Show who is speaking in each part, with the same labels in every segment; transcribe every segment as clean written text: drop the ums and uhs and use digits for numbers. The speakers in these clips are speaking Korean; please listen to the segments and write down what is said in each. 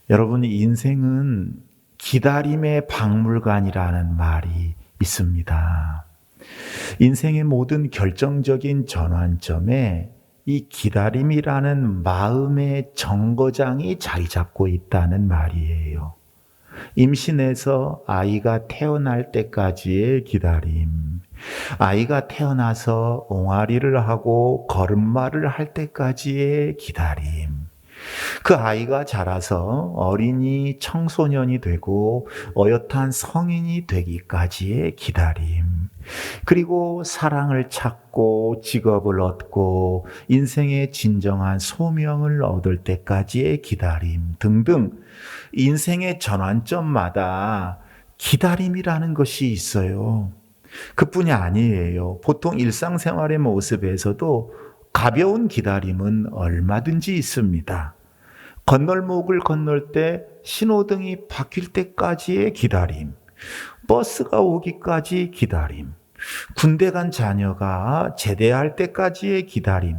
Speaker 1: 여러분, 인생은 기다림의 박물관이라는 말이 있습니다. 인생의 모든 결정적인 전환점에 이 기다림이라는 마음의 정거장이 자리 잡고 있다는 말이에요. 임신해서 아이가 태어날 때까지의 기다림, 아이가 태어나서 옹알이를 하고 걸음마를 할 때까지의 기다림, 그 아이가 자라서 어린이 청소년이 되고 어엿한 성인이 되기까지의 기다림, 그리고 사랑을 찾고 직업을 얻고 인생의 진정한 소명을 얻을 때까지의 기다림 등등, 인생의 전환점마다 기다림이라는 것이 있어요. 그뿐이 아니에요. 보통 일상생활의 모습에서도 가벼운 기다림은 얼마든지 있습니다. 건널목을 건널 때 신호등이 바뀔 때까지의 기다림, 버스가 오기까지 기다림, 군대 간 자녀가 제대할 때까지의 기다림,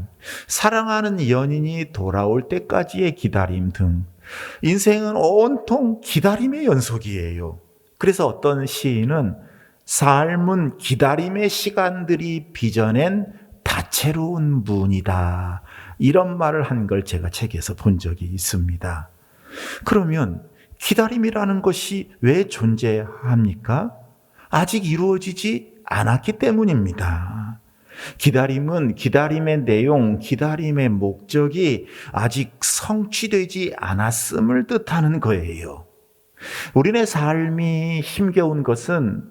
Speaker 1: 사랑하는 연인이 돌아올 때까지의 기다림 등, 인생은 온통 기다림의 연속이에요. 그래서 어떤 시인은 삶은 기다림의 시간들이 빚어낸 다채로운 문이다, 이런 말을 한 걸 제가 책에서 본 적이 있습니다. 그러면 기다림이라는 것이 왜 존재합니까? 아직 이루어지지 않았기 때문입니다. 기다림은 기다림의 내용, 기다림의 목적이 아직 성취되지 않았음을 뜻하는 거예요. 우리네 삶이 힘겨운 것은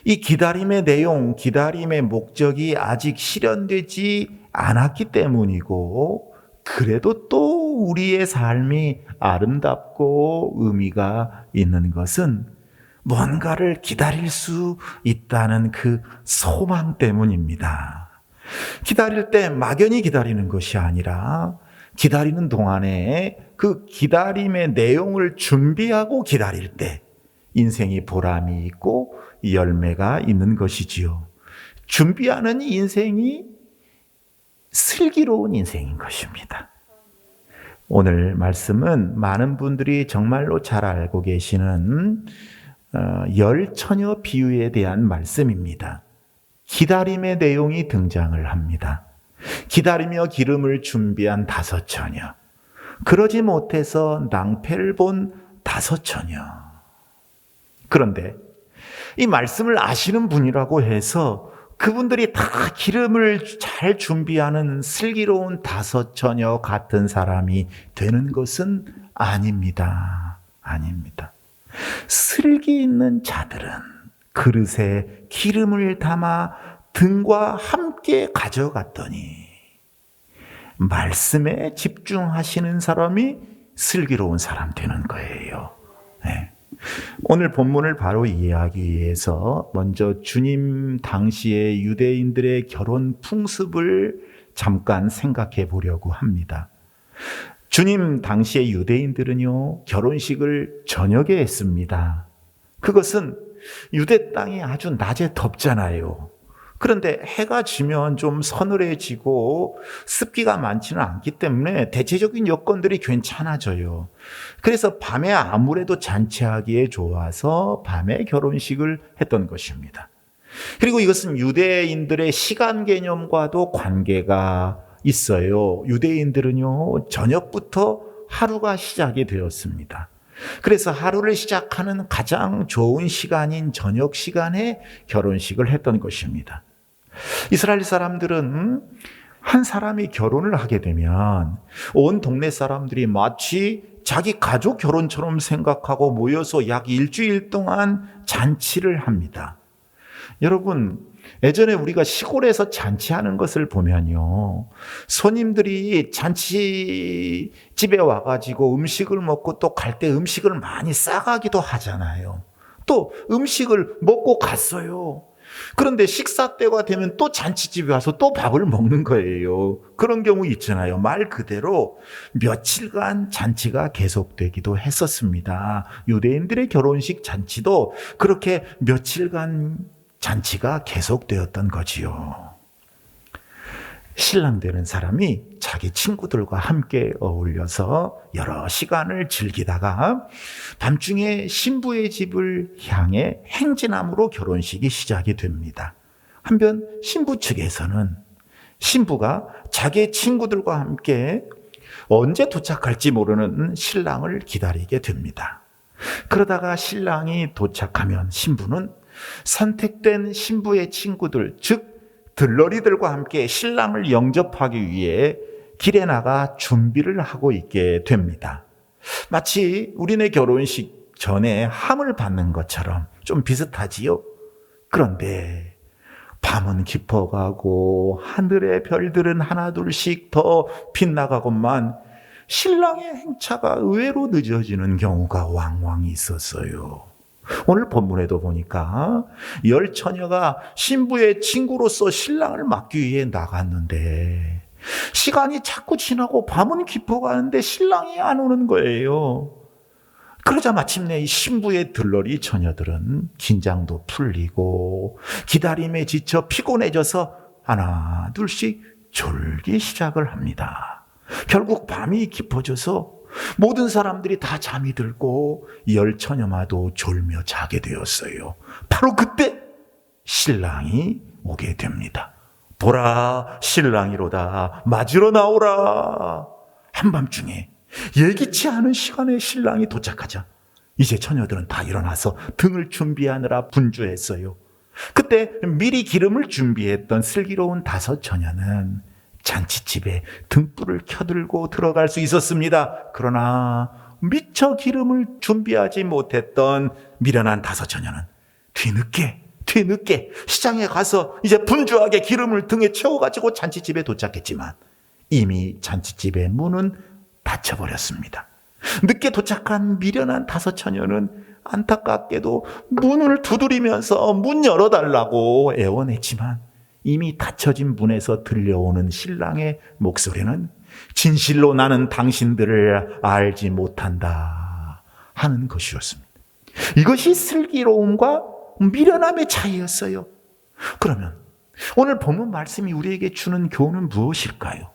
Speaker 1: 이 기다림의 내용, 기다림의 목적이 아직 실현되지 않았기 때문이고, 그래도 또 우리의 삶이 아름답고 의미가 있는 것은 뭔가를 기다릴 수 있다는 그 소망 때문입니다. 기다릴 때 막연히 기다리는 것이 아니라 기다리는 동안에 그 기다림의 내용을 준비하고 기다릴 때 인생이 보람이 있고 열매가 있는 것이지요. 준비하는 인생이 슬기로운 인생인 것입니다. 오늘 말씀은 많은 분들이 정말로 잘 알고 계시는 열처녀 비유에 대한 말씀입니다. 기다림의 내용이 등장을 합니다. 기다리며 기름을 준비한 5처녀, 그러지 못해서 낭패를 본 5처녀. 그런데 이 말씀을 아시는 분이라고 해서 그분들이 다 기름을 잘 준비하는 슬기로운 5처녀 같은 사람이 되는 것은 아닙니다. 아닙니다. 슬기 있는 자들은 그릇에 기름을 담아 등과 함께 가져갔더니, 말씀에 집중하시는 사람이 슬기로운 사람 되는 거예요. 네. 오늘 본문을 바로 이해하기 위해서 먼저 주님 당시의 유대인들의 결혼 풍습을 잠깐 생각해 보려고 합니다. 주님 당시의 유대인들은요, 결혼식을 저녁에 했습니다. 그것은 유대 땅이 아주 낮에 덥잖아요. 그런데 해가 지면 좀 서늘해지고 습기가 많지는 않기 때문에 대체적인 여건들이 괜찮아져요. 그래서 밤에 아무래도 잔치하기에 좋아서 밤에 결혼식을 했던 것입니다. 그리고 이것은 유대인들의 시간 개념과도 관계가 있어요. 유대인들은요, 저녁부터 하루가 시작이 되었습니다. 그래서 하루를 시작하는 가장 좋은 시간인 저녁 시간에 결혼식을 했던 것입니다. 이스라엘 사람들은 한 사람이 결혼을 하게 되면 온 동네 사람들이 마치 자기 가족 결혼처럼 생각하고 모여서 약 일주일 동안 잔치를 합니다. 여러분, 예전에 우리가 시골에서 잔치하는 것을 보면요, 손님들이 잔치집에 와가지고 음식을 먹고 또 갈 때 음식을 많이 싸가기도 하잖아요. 또 음식을 먹고 갔어요. 그런데 식사 때가 되면 또 잔치집에 와서 또 밥을 먹는 거예요. 그런 경우 있잖아요. 말 그대로 며칠간 잔치가 계속되기도 했었습니다. 유대인들의 결혼식 잔치도 그렇게 며칠간 잔치가 계속되었던 거지요. 신랑 되는 사람이 자기 친구들과 함께 어울려서 여러 시간을 즐기다가 밤중에 신부의 집을 향해 행진함으로 결혼식이 시작이 됩니다. 한편 신부 측에서는 신부가 자기 친구들과 함께 언제 도착할지 모르는 신랑을 기다리게 됩니다. 그러다가 신랑이 도착하면 신부는 선택된 신부의 친구들, 즉 들러리들과 함께 신랑을 영접하기 위해 길에 나가 준비를 하고 있게 됩니다. 마치 우리네 결혼식 전에 함을 받는 것처럼 좀 비슷하지요? 그런데 밤은 깊어가고 하늘의 별들은 하나둘씩 더 빛나가건만 신랑의 행차가 의외로 늦어지는 경우가 왕왕 있었어요. 오늘 본문에도 보니까 10처녀가 신부의 친구로서 신랑을 맞기 위해 나갔는데 시간이 자꾸 지나고 밤은 깊어가는데 신랑이 안 오는 거예요. 그러자 마침내 이 신부의 들러리 처녀들은 긴장도 풀리고 기다림에 지쳐 피곤해져서 하나 둘씩 졸기 시작을 합니다. 결국 밤이 깊어져서 모든 사람들이 다 잠이 들고 10처녀마도 졸며 자게 되었어요. 바로 그때 신랑이 오게 됩니다. 보라, 신랑이로다. 맞으러 나오라. 한밤중에 예기치 않은 시간에 신랑이 도착하자 이제 처녀들은 다 일어나서 등을 준비하느라 분주했어요. 그때 미리 기름을 준비했던 슬기로운 5처녀는 잔치집에 등불을 켜들고 들어갈 수 있었습니다. 그러나 미처 기름을 준비하지 못했던 미련한 5처녀는 뒤늦게 시장에 가서 이제 분주하게 기름을 등에 채워가지고 잔치집에 도착했지만 이미 잔치집의 문은 닫혀버렸습니다. 늦게 도착한 미련한 5처녀는 안타깝게도 문을 두드리면서 문 열어달라고 애원했지만 이미 닫혀진 문에서 들려오는 신랑의 목소리는 진실로 나는 당신들을 알지 못한다 하는 것이었습니다. 이것이 슬기로움과 미련함의 차이였어요. 그러면 오늘 본문 말씀이 우리에게 주는 교훈은 무엇일까요?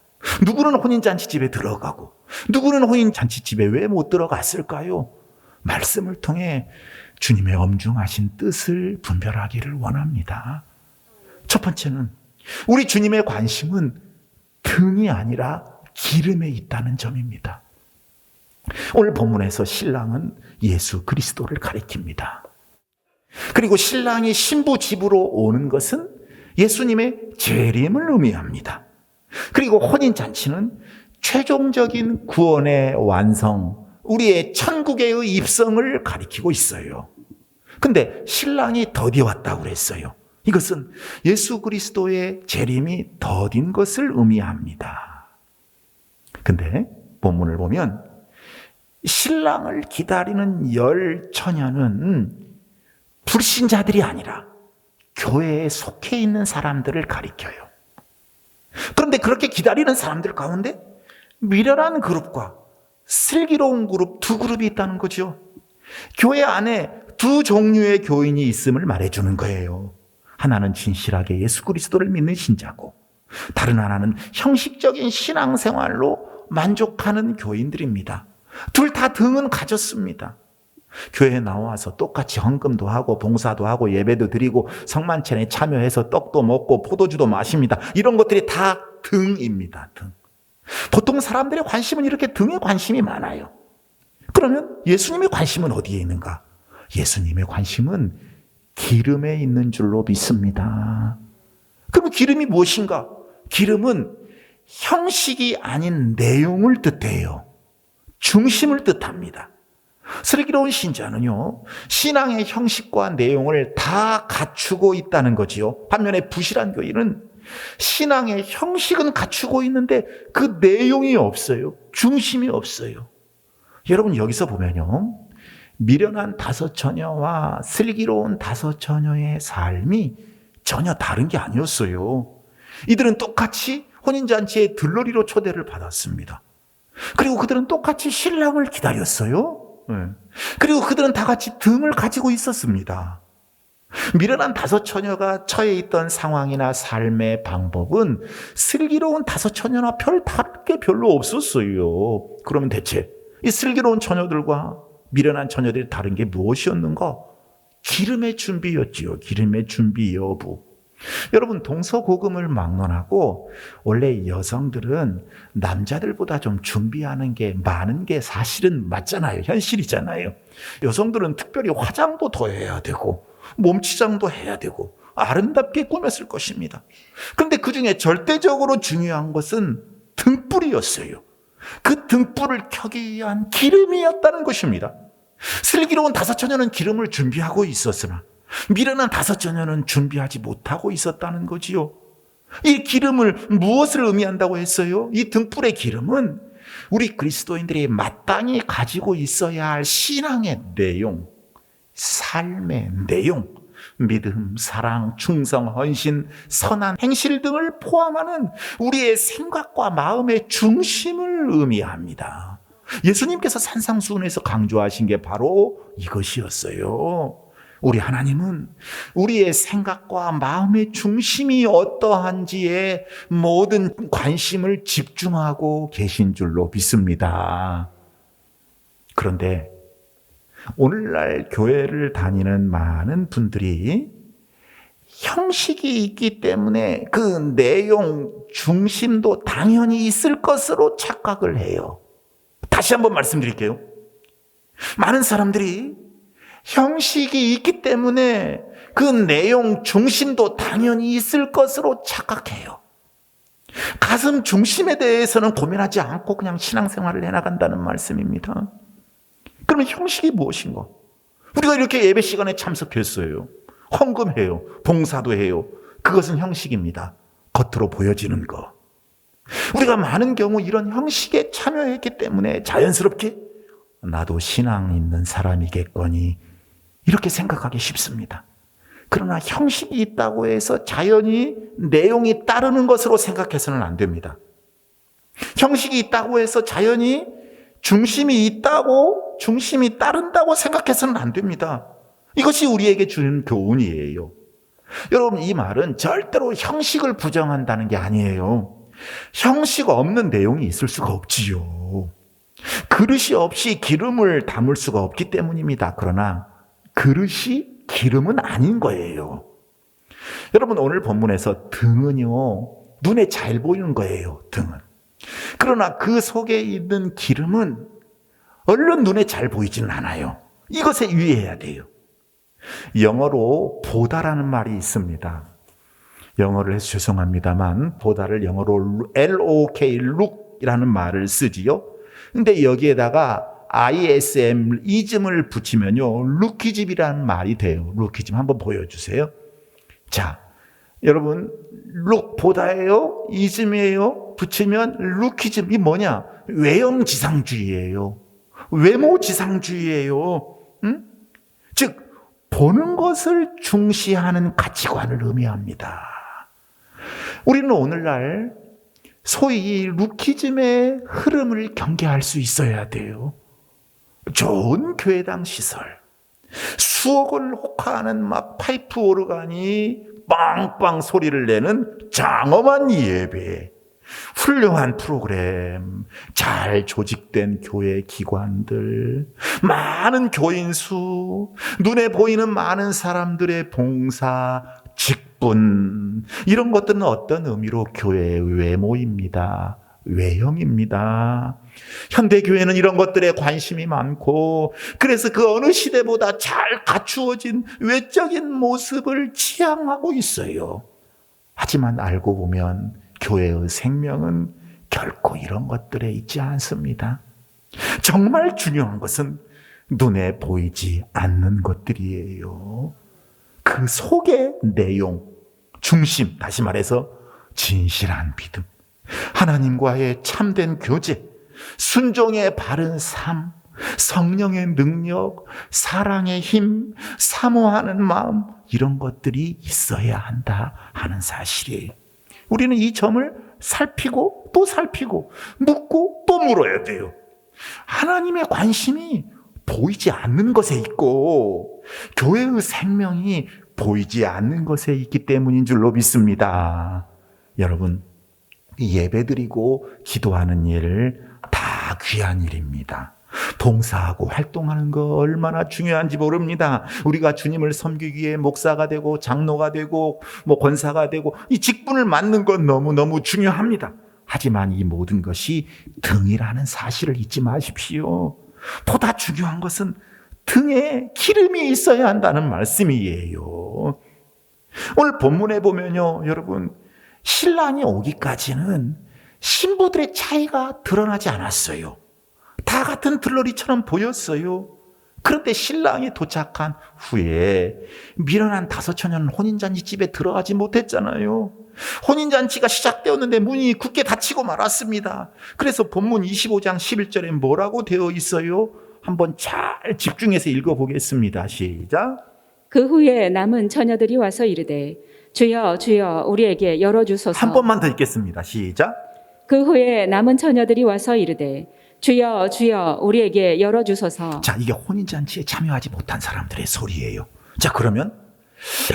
Speaker 1: 누구는 혼인잔치집에 들어가고 누구는 혼인잔치집에 왜 못 들어갔을까요? 말씀을 통해 주님의 엄중하신 뜻을 분별하기를 원합니다. 첫 번째는 우리 주님의 관심은 등이 아니라 기름에 있다는 점입니다. 오늘 본문에서 신랑은 예수 그리스도를 가리킵니다. 그리고 신랑이 신부 집으로 오는 것은 예수님의 재림을 의미합니다. 그리고 혼인잔치는 최종적인 구원의 완성, 우리의 천국의 입성을 가리키고 있어요. 근데 신랑이 더디 왔다고 그랬어요. 이것은 예수 그리스도의 재림이 더딘 것을 의미합니다. 근데 본문을 보면 신랑을 기다리는 10처녀는 불신자들이 아니라 교회에 속해 있는 사람들을 가리켜요. 그런데 그렇게 기다리는 사람들 가운데 미련한 그룹과 슬기로운 그룹, 두 그룹이 있다는 거죠. 교회 안에 두 종류의 교인이 있음을 말해주는 거예요. 하나는 진실하게 예수 그리스도를 믿는 신자고 다른 하나는 형식적인 신앙생활로 만족하는 교인들입니다. 둘 다 등은 가졌습니다. 교회에 나와서 똑같이 헌금도 하고 봉사도 하고 예배도 드리고 성만찬에 참여해서 떡도 먹고 포도주도 마십니다. 이런 것들이 다 등입니다. 등. 보통 사람들의 관심은 이렇게 등에 관심이 많아요. 그러면 예수님의 관심은 어디에 있는가? 예수님의 관심은 기름에 있는 줄로 믿습니다. 그럼 기름이 무엇인가? 기름은 형식이 아닌 내용을 뜻해요. 중심을 뜻합니다. 슬기로운 신자는요, 신앙의 형식과 내용을 다 갖추고 있다는 거지요. 반면에 부실한 교인은 신앙의 형식은 갖추고 있는데 그 내용이 없어요. 중심이 없어요. 여러분 여기서 보면요, 미련한 5처녀와 슬기로운 5처녀의 삶이 전혀 다른 게 아니었어요. 이들은 똑같이 혼인잔치에 들러리로 초대를 받았습니다. 그리고 그들은 똑같이 신랑을 기다렸어요. 그리고 그들은 다 같이 등을 가지고 있었습니다. 미련한 다섯 처녀가 처해 있던 상황이나 삶의 방법은 슬기로운 다섯 처녀나 다를 게 별로 없었어요. 그러면 대체 이 슬기로운 처녀들과 미련한 처녀들이 다른 게 무엇이었는가? 기름의 준비였지요. 기름의 준비 여부. 여러분, 동서고금을 막론하고 원래 여성들은 남자들보다 좀 준비하는 게 많은 게 사실은 맞잖아요. 현실이잖아요. 여성들은 특별히 화장도 더 해야 되고 몸치장도 해야 되고 아름답게 꾸몄을 것입니다. 그런데 그중에 절대적으로 중요한 것은 등불이었어요. 그 등불을 켜기 위한 기름이었다는 것입니다. 슬기로운 다섯 처녀는 기름을 준비하고 있었으나 미련한 다섯 처녀는 준비하지 못하고 있었다는 거지요. 이 기름을 무엇을 의미한다고 했어요? 이 등불의 기름은 우리 그리스도인들이 마땅히 가지고 있어야 할 신앙의 내용, 삶의 내용, 믿음, 사랑, 충성, 헌신, 선한 행실 등을 포함하는 우리의 생각과 마음의 중심을 의미합니다. 예수님께서 산상수훈에서 강조하신 게 바로 이것이었어요. 우리 하나님은 우리의 생각과 마음의 중심이 어떠한지에 모든 관심을 집중하고 계신 줄로 믿습니다. 그런데 오늘날 교회를 다니는 많은 분들이 형식이 있기 때문에 그 내용 중심도 당연히 있을 것으로 착각을 해요. 다시 한번 말씀드릴게요. 많은 사람들이 형식이 있기 때문에 그 내용 중심도 당연히 있을 것으로 착각해요. 가슴 중심에 대해서는 고민하지 않고 그냥 신앙생활을 해나간다는 말씀입니다. 그러면 형식이 무엇인가? 우리가 이렇게 예배 시간에 참석했어요. 헌금해요. 봉사도 해요. 그것은 형식입니다. 겉으로 보여지는 거. 우리가 많은 경우 이런 형식에 참여했기 때문에 자연스럽게 나도 신앙 있는 사람이겠거니 이렇게 생각하기 쉽습니다. 그러나 형식이 있다고 해서 자연히 내용이 따르는 것으로 생각해서는 안 됩니다. 형식이 있다고 해서 자연히 중심이 따른다고 생각해서는 안 됩니다. 이것이 우리에게 주는 교훈이에요. 여러분, 이 말은 절대로 형식을 부정한다는 게 아니에요. 형식 없는 내용이 있을 수가 없지요. 그릇이 없이 기름을 담을 수가 없기 때문입니다. 그러나 그릇이 기름은 아닌 거예요. 여러분, 오늘 본문에서 등은요, 눈에 잘 보이는 거예요. 등은. 그러나 그 속에 있는 기름은 얼른 눈에 잘 보이지는 않아요. 이것에 유의해야 돼요. 영어로 보다라는 말이 있습니다. 영어를 해서 죄송합니다만 보다를 영어로 LOK, look이라는 말을 쓰지요. 근데 여기에다가 ISM, 이즘을 붙이면요, 루키즘이라는 말이 돼요. 루키즘 한번 보여주세요. 자, 여러분, 보다예요? 이즘이에요? 붙이면 루키즘. 이 뭐냐? 외형지상주의예요. 외모지상주의예요. 응? 즉, 보는 것을 중시하는 가치관을 의미합니다. 우리는 오늘날 소위 루키즘의 흐름을 경계할 수 있어야 돼요. 좋은 교회당 시설, 수억을 혹하는 막 파이프 오르간이 빵빵 소리를 내는 장엄한 예배, 훌륭한 프로그램, 잘 조직된 교회 기관들, 많은 교인 수, 눈에 보이는 많은 사람들의 봉사, 직분, 이런 것들은 어떤 의미로 교회의 외모입니다. 외형입니다. 현대교회는 이런 것들에 관심이 많고, 그래서 그 어느 시대보다 잘 갖추어진 외적인 모습을 지향하고 있어요. 하지만 알고 보면 교회의 생명은 결코 이런 것들에 있지 않습니다. 정말 중요한 것은 눈에 보이지 않는 것들이에요. 그 속의 내용, 중심, 다시 말해서 진실한 믿음, 하나님과의 참된 교제, 순종의 바른 삶, 성령의 능력, 사랑의 힘, 사모하는 마음, 이런 것들이 있어야 한다 하는 사실이에요. 우리는 이 점을 살피고 또 살피고 묻고 또 물어야 돼요. 하나님의 관심이 보이지 않는 것에 있고 교회의 생명이 보이지 않는 것에 있기 때문인 줄로 믿습니다. 여러분, 예배드리고 기도하는 일 다 귀한 일입니다. 봉사하고 활동하는 거 얼마나 중요한지 모릅니다. 우리가 주님을 섬기기 위해 목사가 되고 장로가 되고 권사가 되고 이 직분을 맡는 건 너무너무 중요합니다. 하지만 이 모든 것이 등이라는 사실을 잊지 마십시오. 보다 중요한 것은 등에 기름이 있어야 한다는 말씀이에요. 오늘 본문에 보면요, 여러분, 신랑이 오기까지는 신부들의 차이가 드러나지 않았어요. 다 같은 들러리처럼 보였어요. 그런데 신랑이 도착한 후에 미련한 다섯 처녀는 혼인잔치집에 들어가지 못했잖아요. 혼인잔치가 시작되었는데 문이 굳게 닫히고 말았습니다. 그래서 본문 25장 11절에 뭐라고 되어 있어요? 한번 잘 집중해서 읽어보겠습니다. 시작.
Speaker 2: 그 후에 남은 처녀들이 와서 이르되 주여 주여 우리에게 열어주소서.
Speaker 1: 한 번만 더 읽겠습니다. 시작.
Speaker 2: 그 후에 남은 처녀들이 와서 이르되 주여 주여 우리에게 열어주소서.
Speaker 1: 자, 이게 혼인잔치에 참여하지 못한 사람들의 소리예요. 자, 그러면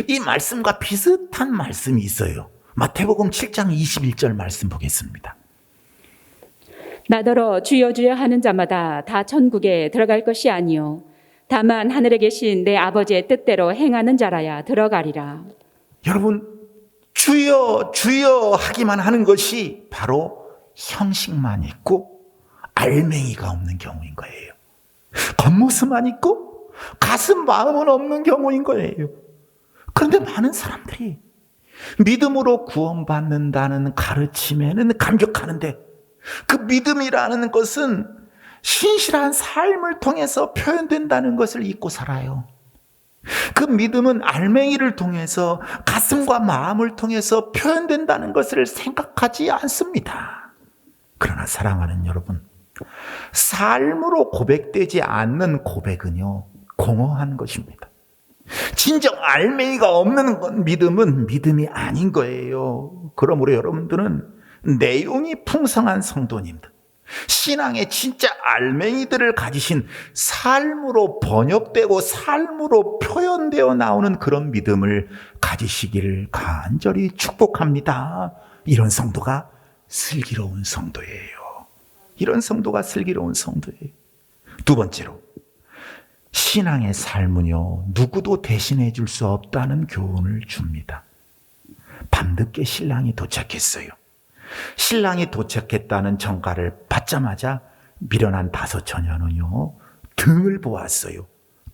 Speaker 1: 이 말씀과 비슷한 말씀이 있어요. 마태복음 7장 21절 말씀 보겠습니다.
Speaker 2: 나더러 주여 주여 하는 자마다 다 천국에 들어갈 것이 아니요 다만 하늘에 계신 내 아버지의 뜻대로 행하는 자라야 들어가리라.
Speaker 1: 여러분, 주여 주여 하기만 하는 것이 바로 형식만 있고 알맹이가 없는 경우인 거예요. 겉모습만 있고 가슴 마음은 없는 경우인 거예요. 그런데 많은 사람들이 믿음으로 구원받는다는 가르침에는 감격하는데 그 믿음이라는 것은 신실한 삶을 통해서 표현된다는 것을 잊고 살아요. 그 믿음은 알맹이를 통해서 가슴과 마음을 통해서 표현된다는 것을 생각하지 않습니다. 그러나 사랑하는 여러분, 삶으로 고백되지 않는 고백은요, 공허한 것입니다. 진정 알맹이가 없는 건 믿음은 믿음이 아닌 거예요. 그러므로 여러분들은 내용이 풍성한 성도님들, 신앙의 진짜 알맹이들을 가지신 삶으로 번역되고 삶으로 표현되어 나오는 그런 믿음을 가지시기를 간절히 축복합니다. 이런 성도가 슬기로운 성도예요. 이런 성도가 슬기로운 성도예요. 두 번째로, 신앙의 삶은요, 누구도 대신해 줄 수 없다는 교훈을 줍니다. 밤늦게 신랑이 도착했어요. 신랑이 도착했다는 전가를 받자마자 미련한 다섯 처녀는요, 등을 보았어요.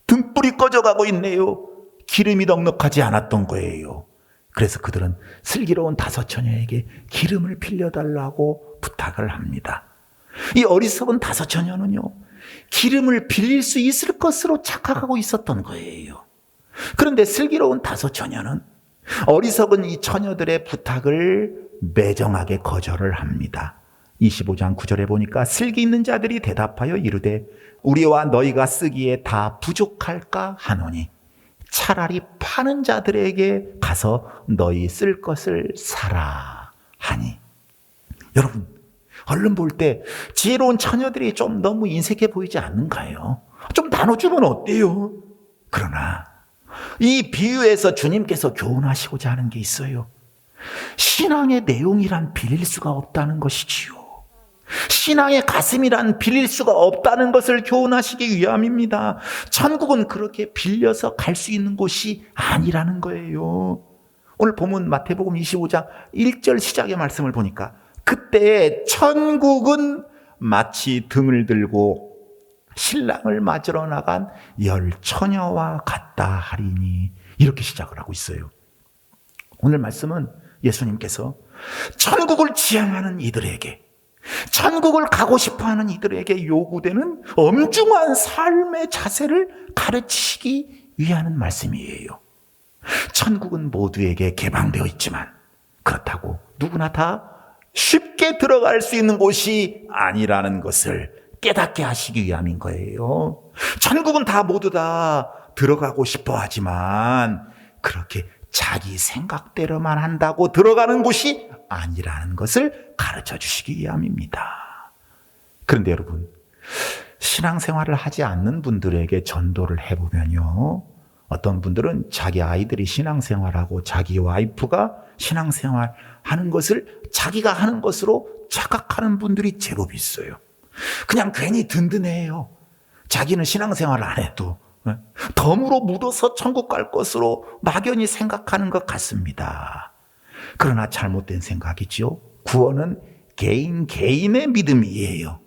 Speaker 1: 등불이 꺼져가고 있네요. 기름이 넉넉하지 않았던 거예요. 그래서 그들은 슬기로운 다섯 처녀에게 기름을 빌려달라고 부탁을 합니다. 이 어리석은 다섯 처녀는요, 기름을 빌릴 수 있을 것으로 착각하고 있었던 거예요. 그런데 슬기로운 다섯 처녀는 어리석은 이 처녀들의 부탁을 매정하게 거절을 합니다. 25장 9절에 보니까 슬기 있는 자들이 대답하여 이르되 우리와 너희가 쓰기에 다 부족할까 하노니 차라리 파는 자들에게 가서 너희 쓸 것을 사라 하니. 여러분, 얼른 볼 때 지혜로운 처녀들이 좀 너무 인색해 보이지 않는가요? 좀 나눠주면 어때요? 그러나 이 비유에서 주님께서 교훈하시고자 하는 게 있어요. 신앙의 내용이란 빌릴 수가 없다는 것이지요. 신앙의 가슴이란 빌릴 수가 없다는 것을 교훈하시기 위함입니다. 천국은 그렇게 빌려서 갈 수 있는 곳이 아니라는 거예요. 오늘 본문 마태복음 25장 1절 시작의 말씀을 보니까 그때 천국은 마치 등을 들고 신랑을 맞으러 나간 열 처녀와 같다 하리니, 이렇게 시작을 하고 있어요. 오늘 말씀은 예수님께서 천국을 지향하는 이들에게, 천국을 가고 싶어하는 이들에게 요구되는 엄중한 삶의 자세를 가르치시기 위한 말씀이에요. 천국은 모두에게 개방되어 있지만 그렇다고 누구나 다 쉽게 들어갈 수 있는 곳이 아니라는 것을 깨닫게 하시기 위함인 거예요. 천국은 다 모두 다 들어가고 싶어 하지만 그렇게 자기 생각대로만 한다고 들어가는 곳이 아니라는 것을 가르쳐 주시기 위함입니다. 그런데 여러분, 신앙생활을 하지 않는 분들에게 전도를 해보면요, 어떤 분들은 자기 아이들이 신앙생활하고 자기 와이프가 신앙생활하는 것을 자기가 하는 것으로 착각하는 분들이 제법 있어요. 그냥 괜히 든든해요. 자기는 신앙생활을 안 해도 덤으로 묻어서 천국 갈 것으로 막연히 생각하는 것 같습니다. 그러나 잘못된 생각이지요. 구원은 개인의 믿음이에요.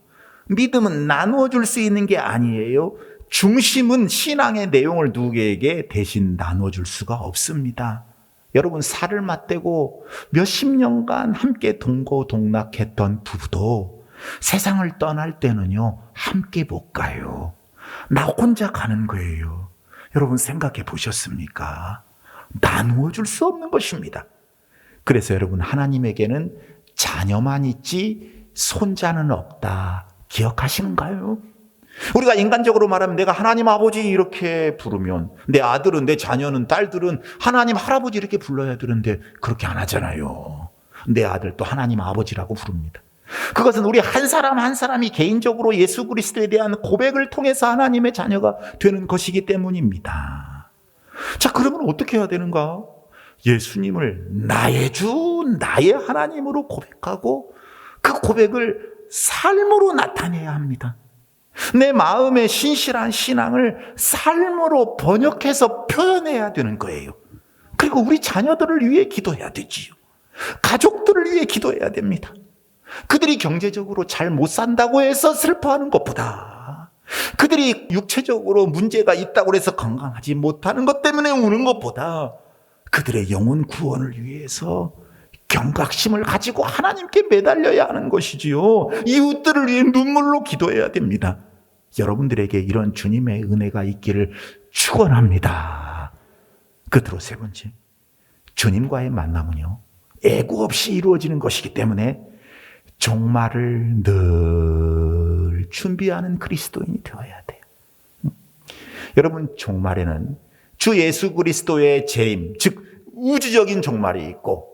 Speaker 1: 믿음은 나누어 줄 수 있는 게 아니에요. 중심은 신앙의 내용을 누구에게 대신 나누어 줄 수가 없습니다. 여러분, 살을 맞대고 몇십 년간 함께 동고동락했던 부부도 세상을 떠날 때는요, 함께 못 가요. 나 혼자 가는 거예요. 여러분, 생각해 보셨습니까? 나누어 줄 수 없는 것입니다. 그래서 여러분, 하나님에게는 자녀만 있지 손자는 없다. 기억하시는가요? 우리가 인간적으로 말하면 내가 하나님 아버지 이렇게 부르면 내 아들은, 내 자녀는, 딸들은 하나님 할아버지 이렇게 불러야 되는데 그렇게 안 하잖아요. 내 아들도 하나님 아버지라고 부릅니다. 그것은 우리 한 사람 한 사람이 개인적으로 예수 그리스도에 대한 고백을 통해서 하나님의 자녀가 되는 것이기 때문입니다. 자, 그러면 어떻게 해야 되는가? 예수님을 나의 주, 나의 하나님으로 고백하고 그 고백을 삶으로 나타내야 합니다. 내 마음의 신실한 신앙을 삶으로 번역해서 표현해야 되는 거예요. 그리고 우리 자녀들을 위해 기도해야 되지요. 가족들을 위해 기도해야 됩니다. 그들이 경제적으로 잘 못 산다고 해서 슬퍼하는 것보다, 그들이 육체적으로 문제가 있다고 해서 건강하지 못하는 것 때문에 우는 것보다, 그들의 영혼 구원을 위해서 경각심을 가지고 하나님께 매달려야 하는 것이지요. 이웃들을 위해 눈물로 기도해야 됩니다. 여러분들에게 이런 주님의 은혜가 있기를 축원합니다. 끝으로 세 번째, 주님과의 만남은요, 애구 없이 이루어지는 것이기 때문에 종말을 늘 준비하는 그리스도인이 되어야 돼요. 여러분, 종말에는 주 예수 그리스도의 재림, 즉 우주적인 종말이 있고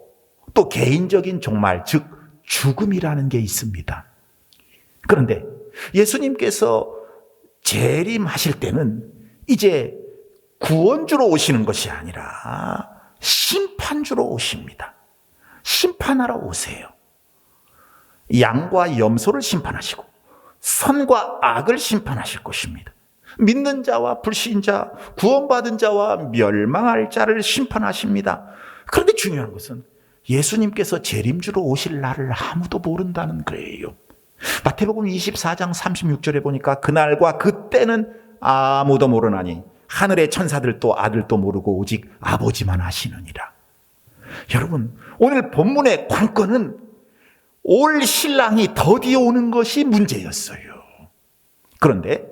Speaker 1: 또 개인적인 종말, 즉 죽음이라는 게 있습니다. 그런데 예수님께서 재림하실 때는 이제 구원주로 오시는 것이 아니라 심판주로 오십니다. 심판하러 오세요. 양과 염소를 심판하시고 선과 악을 심판하실 것입니다. 믿는 자와 불신자, 구원받은 자와 멸망할 자를 심판하십니다. 그런데 중요한 것은 예수님께서 재림주로 오실 날을 아무도 모른다는 거예요. 마태복음 24장 36절에 보니까 그날과 그때는 아무도 모르나니 하늘의 천사들도 아들도 모르고 오직 아버지만 아시느니라. 여러분, 오늘 본문의 관건은 올 신랑이 더디어 오는 것이 문제였어요. 그런데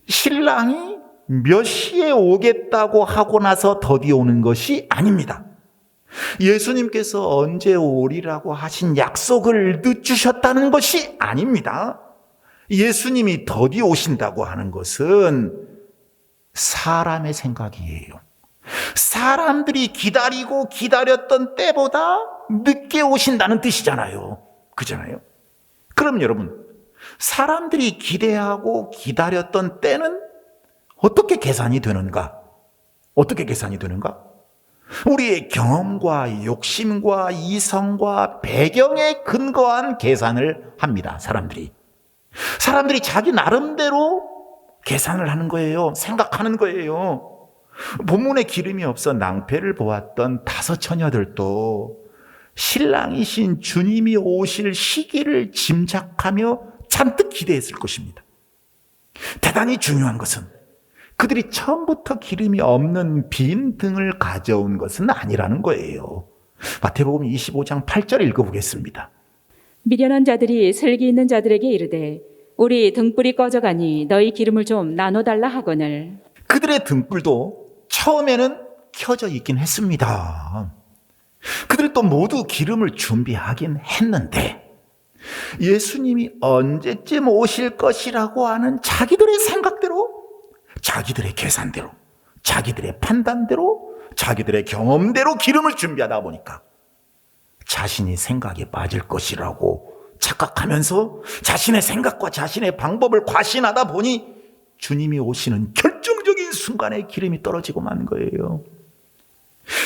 Speaker 1: 신랑이 몇 시에 오겠다고 하고 나서 더디어 오는 것이 아닙니다. 예수님께서 언제 오리라고 하신 약속을 늦추셨다는 것이 아닙니다. 예수님이 더디 오신다고 하는 것은 사람의 생각이에요. 사람들이 기다리고 기다렸던 때보다 늦게 오신다는 뜻이잖아요. 그잖아요. 그럼 여러분, 사람들이 기대하고 기다렸던 때는 어떻게 계산이 되는가? 어떻게 계산이 되는가? 우리의 경험과 욕심과 이성과 배경에 근거한 계산을 합니다. 사람들이 자기 나름대로 계산을 하는 거예요. 생각하는 거예요. 본문에 기름이 없어 낭패를 보았던 5 처녀들도 신랑이신 주님이 오실 시기를 짐작하며 잔뜩 기대했을 것입니다. 대단히 중요한 것은 그들이 처음부터 기름이 없는 빈 등을 가져온 것은 아니라는 거예요. 마태복음 25장 8절 읽어보겠습니다.
Speaker 2: 미련한 자들이 슬기 있는 자들에게 이르되 우리 등불이 꺼져가니 너희 기름을 좀 나눠달라 하거늘.
Speaker 1: 그들의 등불도 처음에는 켜져 있긴 했습니다. 그들도 모두 기름을 준비하긴 했는데 예수님이 언제쯤 오실 것이라고 하는 자기들의 생각대로, 자기들의 계산대로, 자기들의 판단대로, 자기들의 경험대로 기름을 준비하다 보니까 자신이 생각에 빠질 것이라고 착각하면서 자신의 생각과 자신의 방법을 과신하다 보니 주님이 오시는 결정적인 그 순간에 기름이 떨어지고 만 거예요.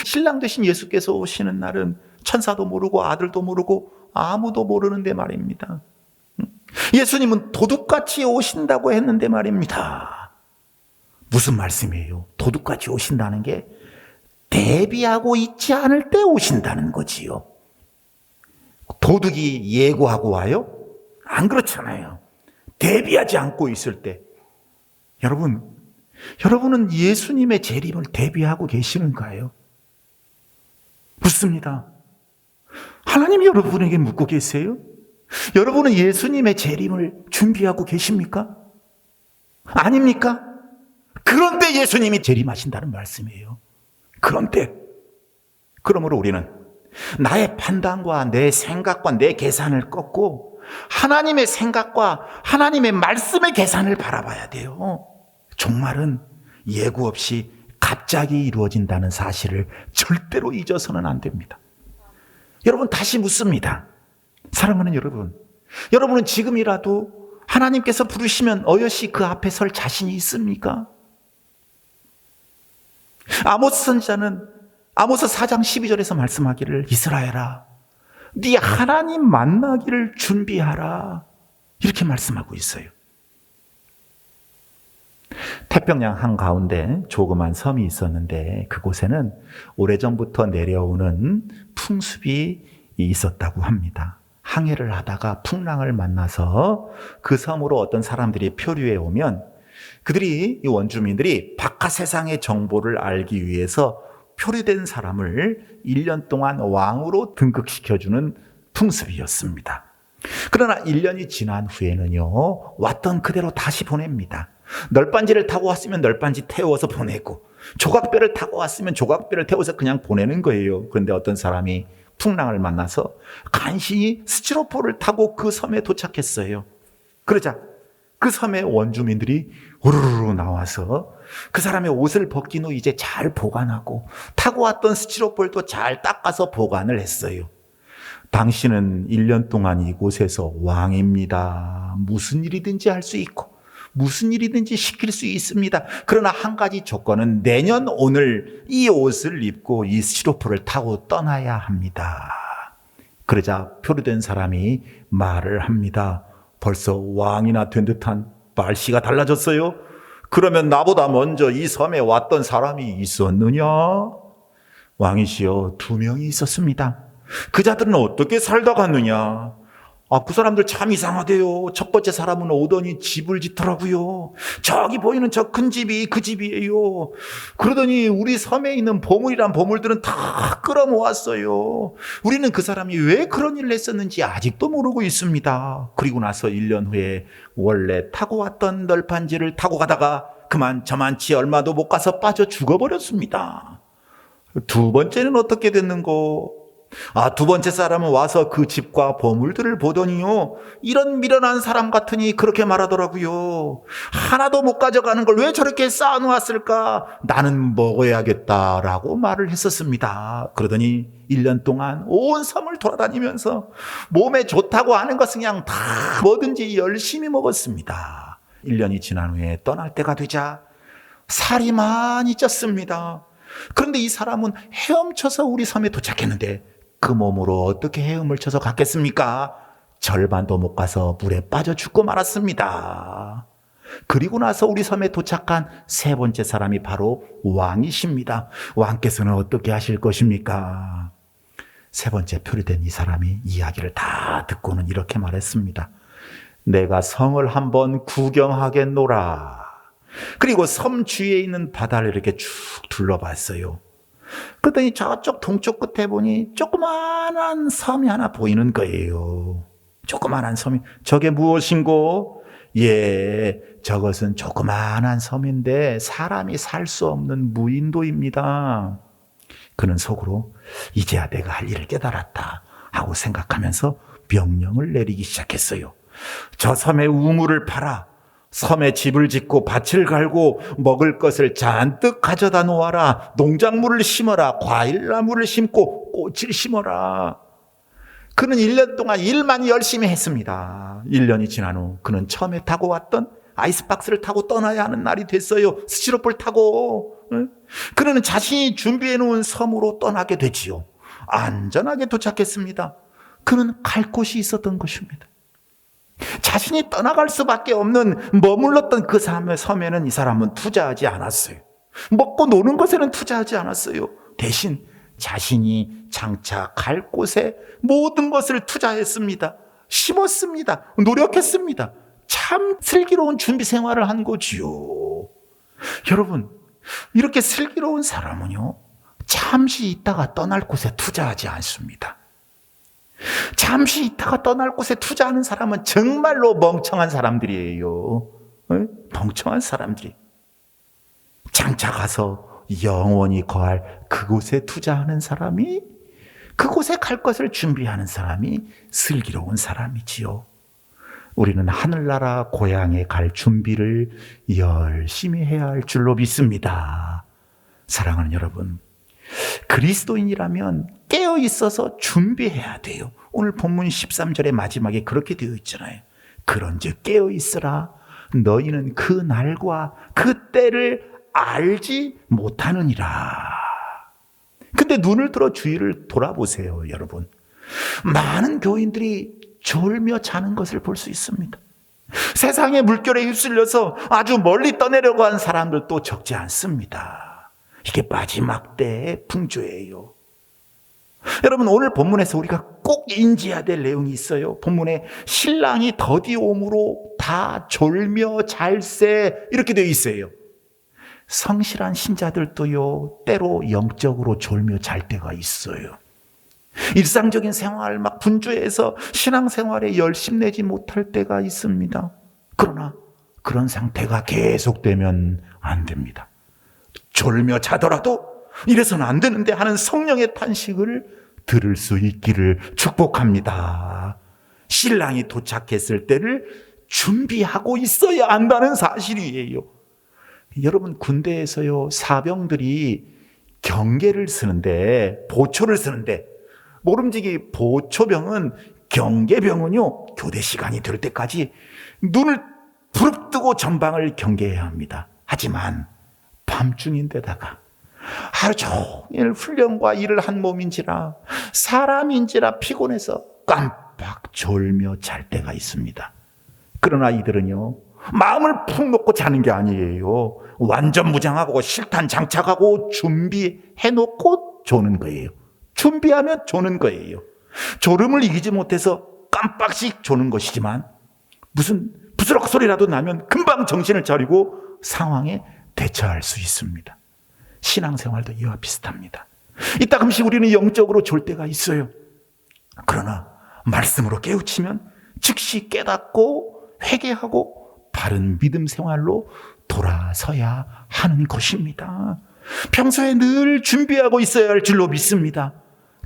Speaker 1: 신랑 되신 예수께서 오시는 날은 천사도 모르고 아들도 모르고 아무도 모르는데 말입니다. 예수님은 도둑같이 오신다고 했는데 말입니다. 무슨 말씀이에요? 도둑같이 오신다는 게 대비하고 있지 않을 때 오신다는 거지요. 도둑이 예고하고 와요? 안 그렇잖아요. 대비하지 않고 있을 때. 여러분은 예수님의 재림을 대비하고 계시는가요? 묻습니다. 하나님이 여러분에게 묻고 계세요? 여러분은 예수님의 재림을 준비하고 계십니까? 아닙니까? 그런데 예수님이 재림하신다는 말씀이에요. 그러므로 우리는 나의 판단과 내 생각과 내 계산을 꺾고 하나님의 생각과 하나님의 말씀의 계산을 바라봐야 돼요. 종말은 예고 없이 갑자기 이루어진다는 사실을 절대로 잊어서는 안 됩니다. 여러분, 다시 묻습니다. 사랑하는 여러분, 여러분은 지금이라도 하나님께서 부르시면 어여시 그 앞에 설 자신이 있습니까? 아모스 선지자는 아모스 4장 12절에서 말씀하기를, 이스라엘아, 네 하나님 만나기를 준비하라, 이렇게 말씀하고 있어요. 태평양 한가운데 조그만 섬이 있었는데 그곳에는 오래전부터 내려오는 풍습이 있었다고 합니다. 항해를 하다가 풍랑을 만나서 그 섬으로 어떤 사람들이 표류해 오면 이 원주민들이 바깥 세상의 정보를 알기 위해서 표류된 사람을 1년 동안 왕으로 등극시켜주는 풍습이었습니다. 그러나 1년이 지난 후에는요, 왔던 그대로 다시 보냅니다. 널빤지를 타고 왔으면 널빤지 태워서 보내고, 조각배를 타고 왔으면 조각배를 태워서 그냥 보내는 거예요. 그런데 어떤 사람이 풍랑을 만나서 간신히 스티로포를 타고 그 섬에 도착했어요. 그러자 그 섬의 원주민들이 우르르 나와서 그 사람의 옷을 벗긴 후 이제 잘 보관하고 타고 왔던 스티로폴도 잘 닦아서 보관을 했어요. 당신은 1년 동안 이곳에서 왕입니다. 무슨 일이든지 할 수 있고 무슨 일이든지 시킬 수 있습니다. 그러나 한 가지 조건은 내년 오늘 이 옷을 입고 이 스티로폴을 타고 떠나야 합니다. 그러자 표류된 사람이 말을 합니다. 벌써 왕이나 된 듯한 말씨가 달라졌어요. 그러면 나보다 먼저 이 섬에 왔던 사람이 있었느냐? 왕이시여, 2명이 있었습니다. 그 자들은 어떻게 살다 갔느냐? 그 사람들 참 이상하대요. 첫 번째 사람은 오더니 집을 짓더라고요. 저기 보이는 저 큰 집이 그 집이에요. 그러더니 우리 섬에 있는 보물이란 보물들은 다 끌어모았어요. 우리는 그 사람이 왜 그런 일을 했었는지 아직도 모르고 있습니다. 그리고 나서 1년 후에 원래 타고 왔던 널판지를 타고 가다가 그만 저만치 얼마도 못 가서 빠져 죽어버렸습니다. 2번째는 어떻게 됐는고? 2번째 사람은 와서 그 집과 보물들을 보더니요, 이런 미련한 사람 같으니 그렇게 말하더라고요. 하나도 못 가져가는 걸 왜 저렇게 쌓아놓았을까? 나는 먹어야겠다라고 말을 했었습니다. 그러더니 1년 동안 온 섬을 돌아다니면서 몸에 좋다고 하는 것은 그냥 다 뭐든지 열심히 먹었습니다. 1년이 지난 후에 떠날 때가 되자 살이 많이 쪘습니다. 그런데 이 사람은 헤엄쳐서 우리 섬에 도착했는데 그 몸으로 어떻게 헤엄을 쳐서 갔겠습니까? 절반도 못 가서 물에 빠져 죽고 말았습니다. 그리고 나서 우리 섬에 도착한 3번째 사람이 바로 왕이십니다. 왕께서는 어떻게 하실 것입니까? 3번째 표류된 이 사람이 이야기를 다 듣고는 이렇게 말했습니다. 내가 성을 한번 구경하겠노라. 그리고 섬 주위에 있는 바다를 이렇게 쭉 둘러봤어요. 그랬더니 저쪽 동쪽 끝에 보니 조그마한 섬이 하나 보이는 거예요. 조그마한 섬이. 저게 무엇인고? 저것은 조그마한 섬인데 사람이 살 수 없는 무인도입니다. 그는 속으로 이제야 내가 할 일을 깨달았다 하고 생각하면서 명령을 내리기 시작했어요. 저 섬의 우물을 팔아 섬에 집을 짓고 밭을 갈고 먹을 것을 잔뜩 가져다 놓아라. 농작물을 심어라. 과일나무를 심고 꽃을 심어라. 그는 1년 동안 일만 열심히 했습니다. 1년이 지난 후 그는 처음에 타고 왔던 아이스박스를 타고 떠나야 하는 날이 됐어요. 스티로폴 타고. 그러는 자신이 준비해 놓은 섬으로 떠나게 되지요. 안전하게 도착했습니다. 그는 갈 곳이 있었던 것입니다. 자신이 떠나갈 수밖에 없는 머물렀던 그 섬에는 이 사람은 투자하지 않았어요. 먹고 노는 것에는 투자하지 않았어요. 대신 자신이 장차 갈 곳에 모든 것을 투자했습니다. 심었습니다. 노력했습니다. 참 슬기로운 준비 생활을 한 거지요. 여러분, 이렇게 슬기로운 사람은요, 잠시 있다가 떠날 곳에 투자하지 않습니다. 잠시 있다가 떠날 곳에 투자하는 사람은 정말로 멍청한 사람들이에요. 멍청한 사람들이. 장차 가서 영원히 거할 그곳에 투자하는 사람이, 그곳에 갈 것을 준비하는 사람이 슬기로운 사람이지요. 우리는 하늘나라 고향에 갈 준비를 열심히 해야 할 줄로 믿습니다. 사랑하는 여러분, 그리스도인이라면 깨어 있어서 준비해야 돼요. 오늘 본문 13절의 마지막에 그렇게 되어 있잖아요. 그런즉 깨어 있으라. 너희는 그 날과 그 때를 알지 못하느니라. 근데 눈을 들어 주위를 돌아보세요, 여러분. 많은 교인들이 졸며 자는 것을 볼 수 있습니다. 세상의 물결에 휩쓸려서 아주 멀리 떠내려고 한 사람들도 적지 않습니다. 이게 마지막 때의 풍조예요. 여러분, 오늘 본문에서 우리가 꼭 인지해야 될 내용이 있어요. 본문에 신랑이 더디 옴으로 다 졸며 잘세 이렇게 되어 있어요. 성실한 신자들도요, 때로 영적으로 졸며 잘 때가 있어요. 일상적인 생활 막 분주해서 신앙생활에 열심내지 못할 때가 있습니다. 그러나 그런 상태가 계속되면 안 됩니다. 졸며 자더라도 이래서는 안 되는데 하는 성령의 탄식을 들을 수 있기를 축복합니다. 신랑이 도착했을 때를 준비하고 있어야 한다는 사실이에요. 여러분, 군대에서요, 사병들이 경계를 쓰는데, 보초를 쓰는데, 모름지기 보초병은, 경계병은요, 교대 시간이 될 때까지 눈을 부릅뜨고 전방을 경계해야 합니다. 하지만 밤중인데다가 하루 종일 훈련과 일을 한 몸인지라 사람인지라 피곤해서 깜빡 졸며 잘 때가 있습니다. 그러나 이들은요, 마음을 푹 놓고 자는 게 아니에요. 완전 무장하고 실탄 장착하고 준비해놓고 조는 거예요. 준비하면 조는 거예요. 졸음을 이기지 못해서 깜빡씩 조는 것이지만 무슨 부스럭 소리라도 나면 금방 정신을 차리고 상황에 대처할 수 있습니다. 신앙생활도 이와 비슷합니다. 이따금씩 우리는 영적으로 졸 때가 있어요. 그러나 말씀으로 깨우치면 즉시 깨닫고 회개하고 바른 믿음 생활로 돌아서야 하는 것입니다. 평소에 늘 준비하고 있어야 할 줄로 믿습니다.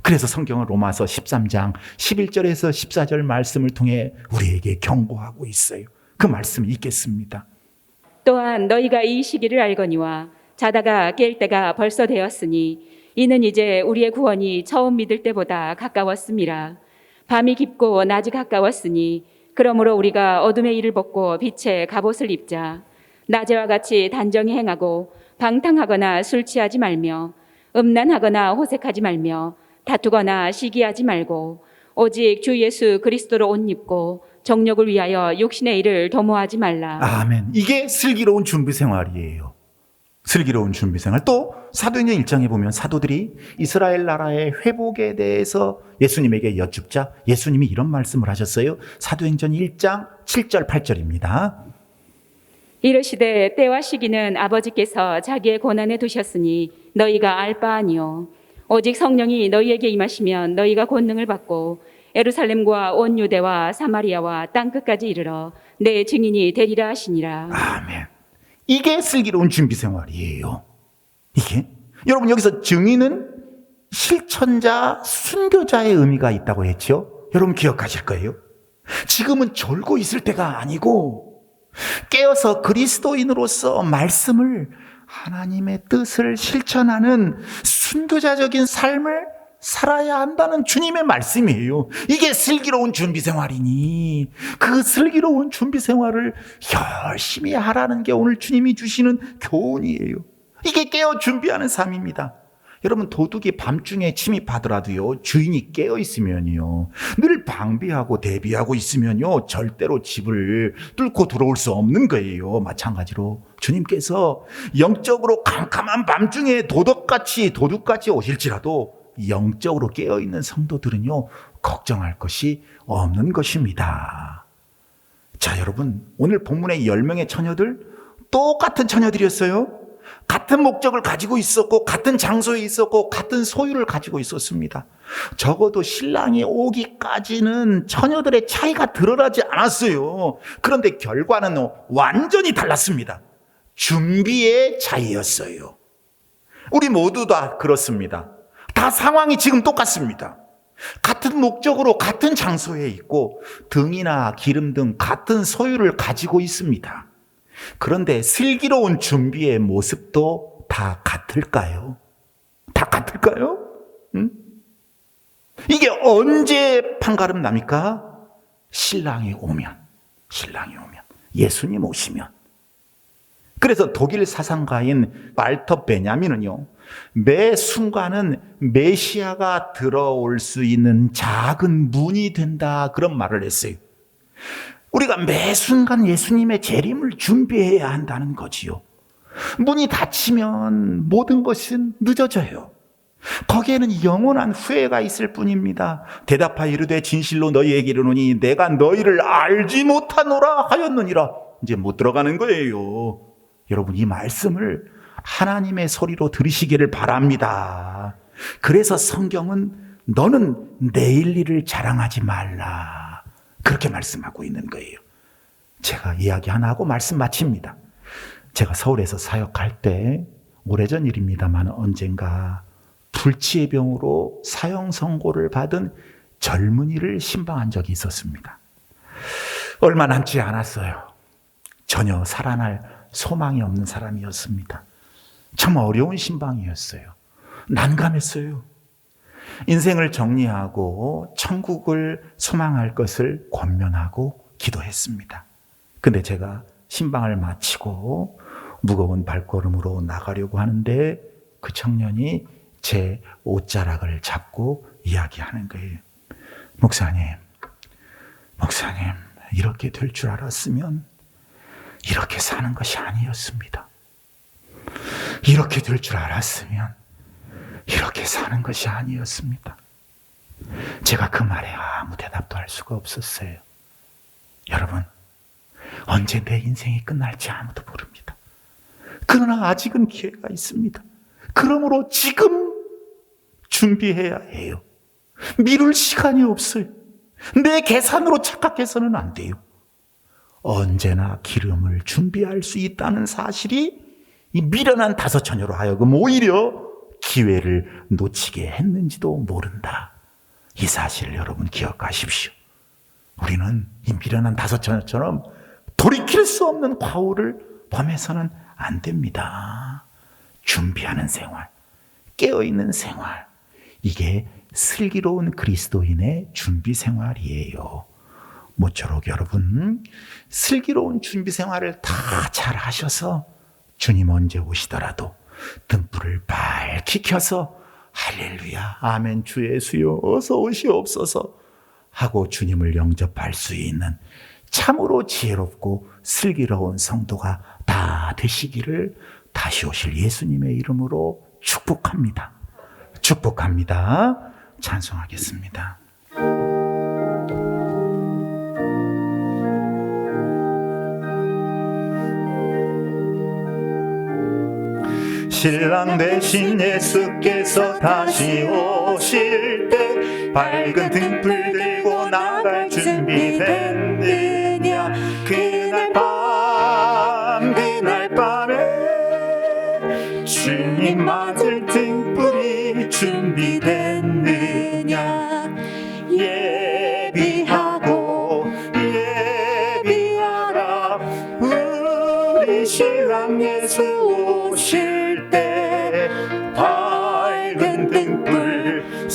Speaker 1: 그래서 성경은 로마서 13장 11절에서 14절 말씀을 통해 우리에게 경고하고 있어요. 그 말씀을 읽겠습니다.
Speaker 2: 또한 너희가 이 시기를 알거니와 자다가 깰 때가 벌써 되었으니 이는 이제 우리의 구원이 처음 믿을 때보다 가까웠음이라. 밤이 깊고 낮이 가까웠으니 그러므로 우리가 어둠의 일을 벗고 빛의 갑옷을 입자. 낮에와 같이 단정히 행하고 방탕하거나 술 취하지 말며 음란하거나 호색하지 말며 다투거나 시기하지 말고 오직 주 예수 그리스도로 옷 입고 정욕을 위하여 육신의 일을 도모하지 말라.
Speaker 1: 아멘. 이게 슬기로운 준비 생활이에요. 슬기로운 준비 생활. 또 사도행전 1장에 보면 사도들이 이스라엘 나라의 회복에 대해서 예수님에게 여쭙자 예수님이 이런 말씀을 하셨어요. 사도행전 1장 7절 8절입니다.
Speaker 2: 이르시되 때와 시기는 아버지께서 자기의 권한에 두셨으니 너희가 알 바 아니요 오직 성령이 너희에게 임하시면 너희가 권능을 받고 예루살렘과 온 유대와 사마리아와 땅끝까지 이르러 내 증인이 되리라 하시니라.
Speaker 1: 아멘. 이게 슬기로운 준비 생활이에요. 이게 여러분, 여기서 증인은 실천자, 순교자의 의미가 있다고 했죠. 여러분 기억하실 거예요. 지금은 졸고 있을 때가 아니고 깨어서 그리스도인으로서 말씀을, 하나님의 뜻을 실천하는 순교자적인 삶을 살아야 한다는 주님의 말씀이에요. 이게 슬기로운 준비 생활이니 그 슬기로운 준비 생활을 열심히 하라는 게 오늘 주님이 주시는 교훈이에요. 이게 깨어 준비하는 삶입니다. 여러분, 도둑이 밤중에 침입하더라도요, 주인이 깨어 있으면요, 늘 방비하고 대비하고 있으면요, 절대로 집을 뚫고 들어올 수 없는 거예요. 마찬가지로 주님께서 영적으로 캄캄한 밤중에 도둑같이 오실지라도 영적으로 깨어 있는 성도들은요, 걱정할 것이 없는 것입니다. 자, 여러분, 오늘 본문의 10명의 처녀들 똑같은 처녀들이었어요. 같은 목적을 가지고 있었고, 같은 장소에 있었고, 같은 소유를 가지고 있었습니다. 적어도 신랑이 오기까지는 처녀들의 차이가 드러나지 않았어요. 그런데 결과는 완전히 달랐습니다. 준비의 차이였어요. 우리 모두 다 그렇습니다. 다 상황이 지금 똑같습니다. 같은 목적으로 같은 장소에 있고, 등이나 기름 등 같은 소유를 가지고 있습니다. 그런데 슬기로운 준비의 모습도 다 같을까요? 다 같을까요? 응? 이게 언제 판가름 납니까? 신랑이 오면, 예수님 오시면. 그래서 독일 사상가인 발터 베냐민은요, 매 순간은 메시아가 들어올 수 있는 작은 문이 된다, 그런 말을 했어요. 우리가 매 순간 예수님의 재림을 준비해야 한다는 거지요. 문이 닫히면 모든 것은 늦어져요. 거기에는 영원한 후회가 있을 뿐입니다. 대답하여 이르되 진실로 너희에게 이르노니 내가 너희를 알지 못하노라 하였느니라. 이제 못 들어가는 거예요. 여러분, 이 말씀을 하나님의 소리로 들으시기를 바랍니다. 그래서 성경은 너는 내일 일을 자랑하지 말라, 그렇게 말씀하고 있는 거예요. 제가 이야기 하나 하고 말씀 마칩니다. 제가 서울에서 사역할 때 오래전 일입니다만 언젠가 불치의 병으로 사형 선고를 받은 젊은이를 신방한 적이 있었습니다. 얼마 남지 않았어요. 전혀 살아날 소망이 없는 사람이었습니다. 참 어려운 신방이었어요. 난감했어요. 인생을 정리하고 천국을 소망할 것을 권면하고 기도했습니다. 근데 제가 신방을 마치고 무거운 발걸음으로 나가려고 하는데 그 청년이 제 옷자락을 잡고 이야기하는 거예요. 목사님, 이렇게 될 줄 알았으면 이렇게 사는 것이 아니었습니다. 이렇게 될 줄 알았으면 이렇게 사는 것이 아니었습니다. 제가 그 말에 아무 대답도 할 수가 없었어요. 여러분, 언제 내 인생이 끝날지 아무도 모릅니다. 그러나 아직은 기회가 있습니다. 그러므로 지금 준비해야 해요. 미룰 시간이 없어요. 내 계산으로 착각해서는 안 돼요. 언제나 기름을 준비할 수 있다는 사실이 이 미련한 다섯 처녀로 하여금 오히려 기회를 놓치게 했는지도 모른다. 이 사실을 여러분 기억하십시오. 우리는 이 미련한 다섯 처녀처럼 돌이킬 수 없는 과오를 범해서는 안 됩니다. 준비하는 생활, 깨어있는 생활, 이게 슬기로운 그리스도인의 준비 생활이에요. 모쪼록 여러분, 슬기로운 준비 생활을 다 잘 하셔서 주님 언제 오시더라도 등불을 밝히 켜서 할렐루야, 아멘, 주 예수여 어서 오시옵소서 하고 주님을 영접할 수 있는 참으로 지혜롭고 슬기로운 성도가 다 되시기를 다시 오실 예수님의 이름으로 축복합니다. 축복합니다. 찬송하겠습니다. 신랑 대신 예수께서 다시 오실 때 밝은 등불 들고 나갈 준비됐느냐. 그날 밤에 주님 맞을 등불이 준비됐느냐. 예비하라. 우리 신랑 예수 오실 때 밝은 등불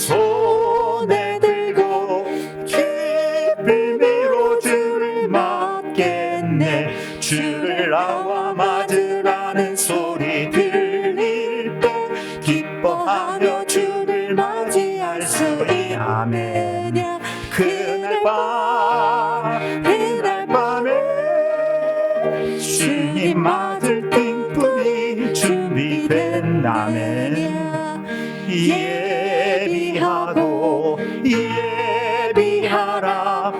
Speaker 1: 나와 맞으라는 소리 들릴 때 기뻐하며 주를 맞이할 수 있네. 아멘. 그날 밤에 주님 맞을 등불이 준비된 아멘. 예비하고 예비하라.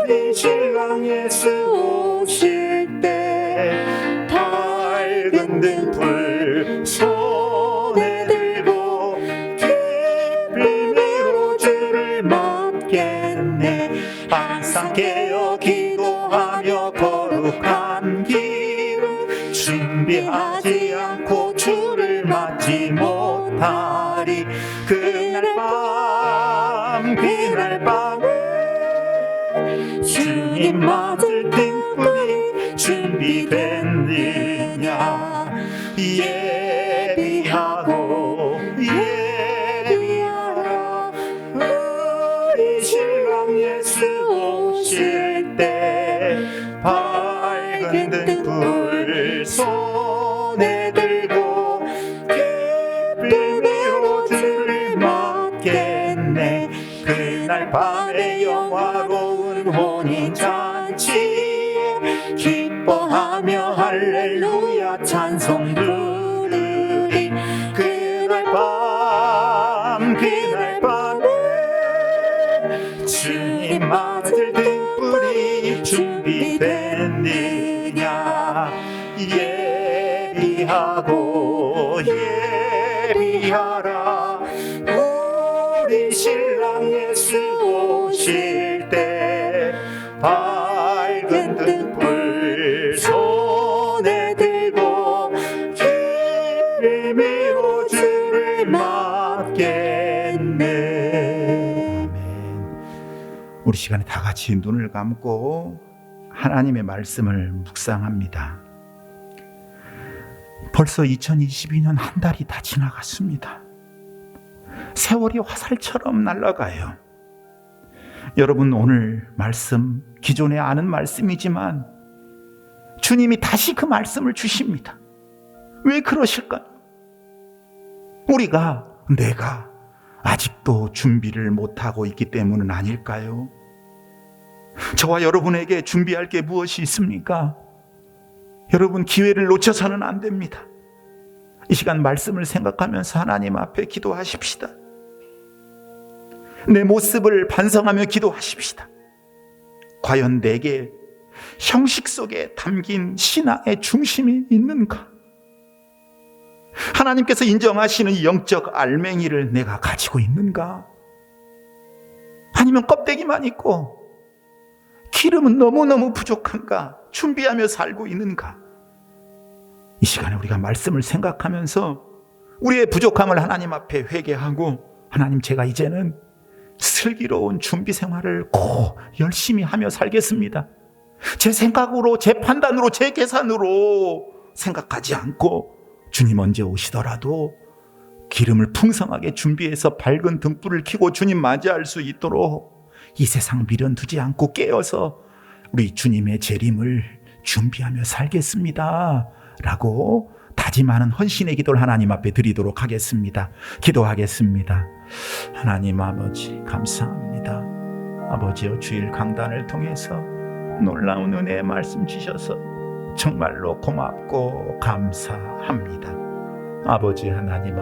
Speaker 1: 우리 신랑 예수 오실 때 밝은 등불 손에 들고 기쁨으로 주를 맞겠네. 항상 깨어 기도하며 거룩한 기름 준비하지 않고 주를 맞지 못하리. 그날 밤에 주님 맞을 등불이 준비됐느냐. 예비하고 예비하라. 우리 신랑 예수 오실 때 밝은 등불 손에 들고 기쁨으로 주를 맞겠네. 그날 밤에 영화로운 혼인잔치에 기뻐하며 할렐루야 찬송 부르리. 그날 밤에 주님 맞을 등불이 준비됐느냐. 예비하고 예비하라. 우리 신랑 예수 오실 때 밝은 등불 손에 들고 기쁨으로 주를 맞겠네. 아멘. 우리 시간에 다 같이 눈을 감고 하나님의 말씀을 묵상합니다. 벌써 2022년 한 달이 다 지나갔습니다. 세월이 화살처럼 날아가요. 여러분, 오늘 말씀 기존에 아는 말씀이지만 주님이 다시 그 말씀을 주십니다. 왜 그러실까요? 내가 아직도 준비를 못하고 있기 때문은 아닐까요? 저와 여러분에게 준비할 게 무엇이 있습니까? 여러분, 기회를 놓쳐서는 안 됩니다. 이 시간 말씀을 생각하면서 하나님 앞에 기도하십시다. 내 모습을 반성하며 기도하십시다. 과연 내게 형식 속에 담긴 신앙의 중심이 있는가? 하나님께서 인정하시는 이 영적 알맹이를 내가 가지고 있는가? 아니면 껍데기만 있고 기름은 너무너무 부족한가? 준비하며 살고 있는가? 이 시간에 우리가 말씀을 생각하면서 우리의 부족함을 하나님 앞에 회개하고, 하나님, 제가 이제는 슬기로운 준비 생활을 꼭 열심히 하며 살겠습니다. 제 생각으로, 제 판단으로, 제 계산으로 생각하지 않고 주님 언제 오시더라도 기름을 풍성하게 준비해서 밝은 등불을 켜고 주님 맞이할 수 있도록 이 세상 미련 두지 않고 깨어서 우리 주님의 재림을 준비하며 살겠습니다 라고 다짐하는 헌신의 기도를 하나님 앞에 드리도록 하겠습니다. 기도하겠습니다. 하나님 아버지, 감사합니다. 아버지여, 주일 강단을 통해서 놀라운 은혜의 말씀 주셔서 정말로 고맙고 감사합니다. 아버지 하나님,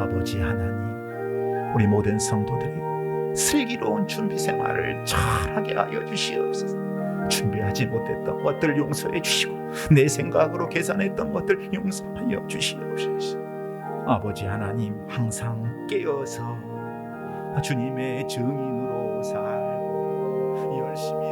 Speaker 1: 우리 모든 성도들이 슬기로운 준비 생활을 잘하게 하여 주시옵소서. 준비하지 못했던 것들 용서해 주시고, 내 생각으로 계산했던 것들 용서하여 주시옵소서. 아버지 하나님, 항상 깨어서 주님의 증인으로 살고 열심히